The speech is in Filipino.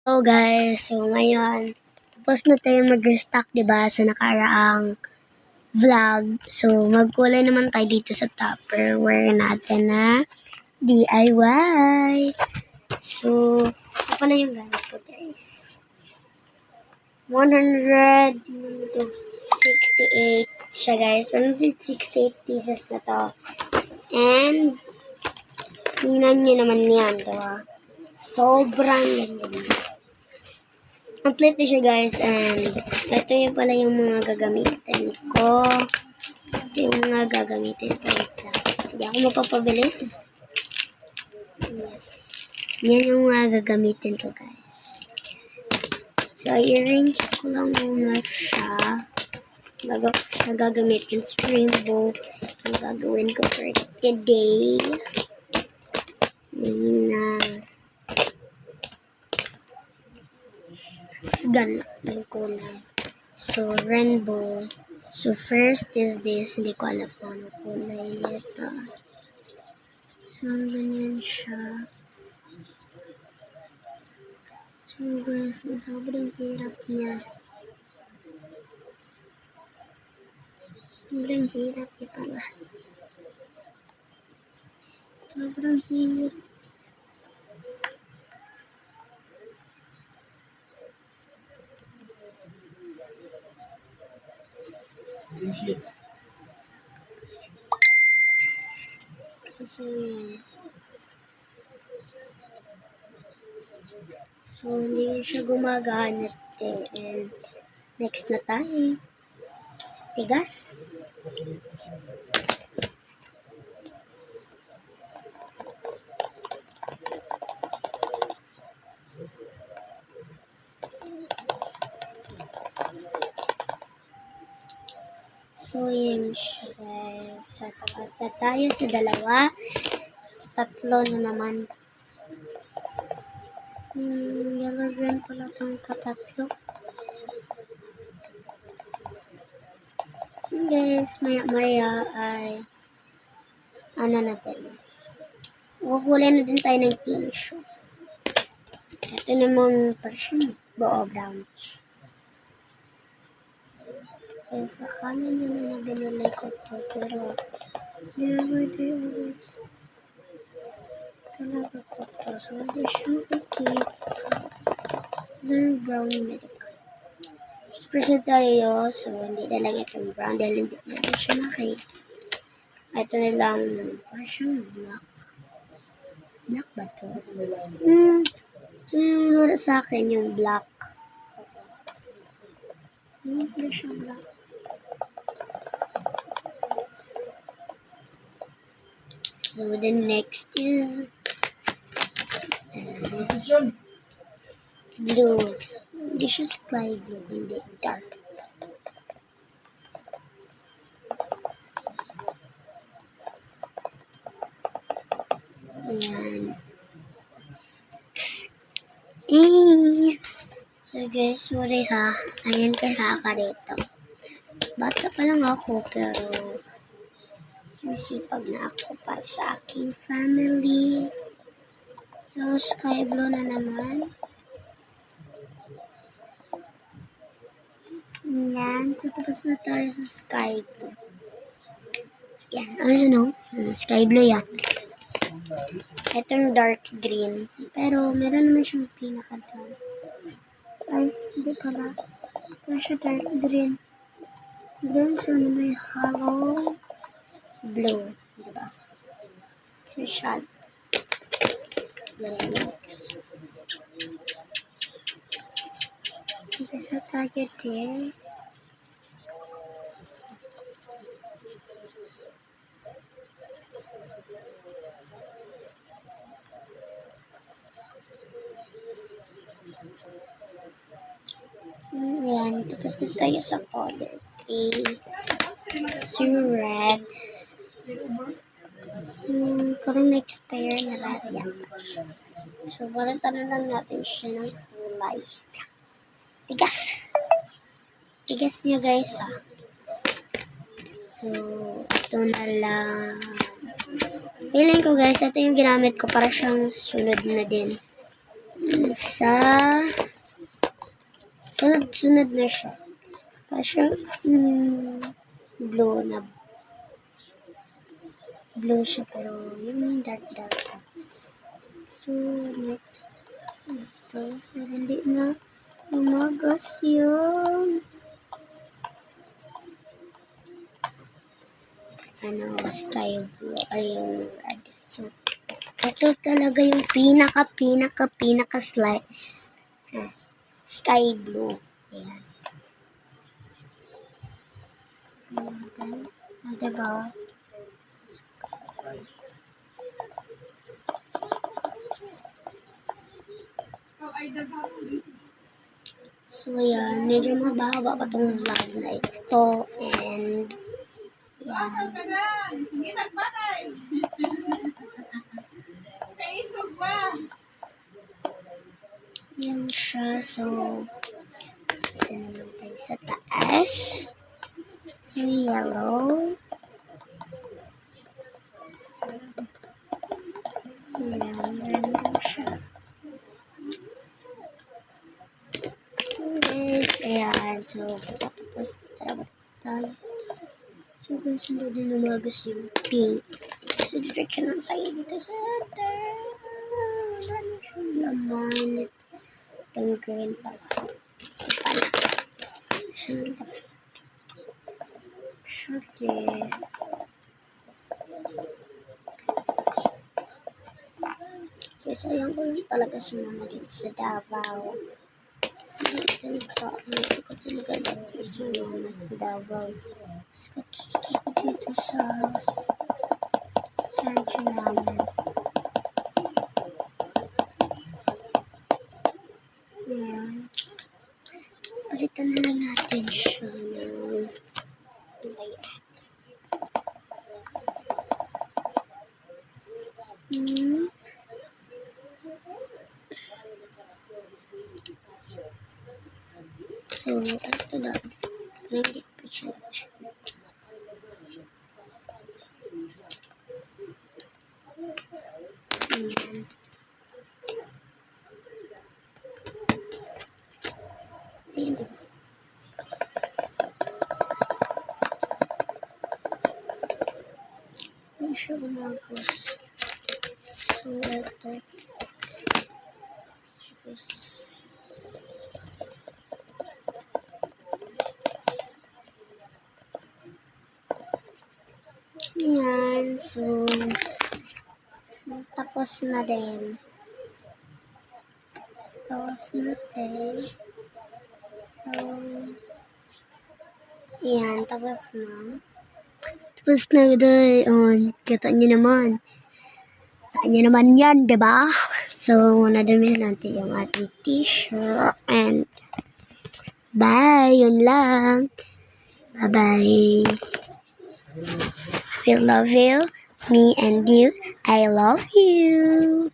Hello guys, so ngayon, tapos na tayo mag-restock diba sa nakaraang vlog. So magkulay naman tayo dito sa Tupperware natin na DIY. So, ito pala yung gamit ko guys. 168 siya guys. 168 pieces na to. And, tingnan nyo naman yan, diba? Sobrang ganda niya. Complete na siya guys, and ito yung pala yung mga gagamitin ko. Ito yung mga gagamitin ko. Hindi ako mapapabilis. Yan yung mga gagamitin ko guys. So, i-arrange ko lang muna siya. Bago siya gagamitin string bow. Ang gagawin ko for today. Ganun yung kulay. So, rainbow. So, first is this. Hindi ko alam kung ano kulay nito. So, ganyan siya. So, guys, sobrang hirap niya. Sobrang hirap niya pala. Sobrang hirap. So, hindi siya gumagana. And next na tayo. Tigas. So, yun siya guys. So, tapos na tayo sa dalawa. Tatlo na naman. Yellow green pala itong katatlo. Guys, maya ay ano natin. Kukulay na din tayo ng tissue. Ito naman parang buo brownish. Eh, sa kanan naman na binili ko ito. Pero, never did. Talaga ko ito. So, hindi siya makikita. They're brown medical. Present tayo. So, hindi talaga itong brown. Dahil hindi natin siya makikita. Ito na lang. Parang siyang black. Black ba ito? So, yung nura sa akin yung black. Hindi pala siya black. So, the next is blue. Hindi siya sky blue, hindi dark. Ayan. So guys, sorry ha. Ayan kay Haka rito. Bata pa lang ako, pero masipag na ako para sa aking family. So, sky blue na naman. Yan. So, tapos na tayo sa sky blue. Yan. Ayun o. Sky blue yan. Itong dark green. Pero, meron naman siyang pinaka-dark. Ay, hindi pala. Ito siya dark green. Green, so may hollow blue. Diba? So, siya. Bisa tayo din. Ayan, tapos na tayo sa color. So, red. Parang na-expire na lahat yan. So, palitan na lang natin siya ng kulay. Tigas. Tigas niya guys ha. So, ito na lang. Feeling ko guys, ito yung ginamit ko para siyang sunod na din. Sa sunod-sunod na siya. Kasi blue na. Blue siya pero yung dark. So, next. Ito. Hindi na umagas yun. Sky blue ay yung red. So, ito talaga yung pinaka slice. Sky blue. Ayan. Diba? So, yan. Medyo mahaba pa itong vlog na ito. And, yan. Yan siya. So, ito na lang tayo sa taas. So, yellow. Yan siya. Guys, ayan. So, tapos tayo. So, guys, hindi din umagas yung pink. So, diretso lang tayo dito sa atin. Ano siyang laman? Itong green pala. Ito pala. Siyang tapat. Okay. So, sayang ko lang talaga si mama dito sa Davao. Hindi ko talaga dito si mama sa Davao. Dito sa country namin. Ayan. Palitan na lang natin siya ng layout. So, ito daw. Hindi ko pa siya. Ayan. Tingnan diba? Hindi siya umagos. So, ito. Yan. So, tapos na din. Tapos na din. So, yan. Tapos na. Tapos na din. Kita nyo naman. Kita nyo naman yan, diba? So, nadami natin yung ating t-shirt. And, bye. Yun lang. Bye-bye. We love you. Me and you. I love you.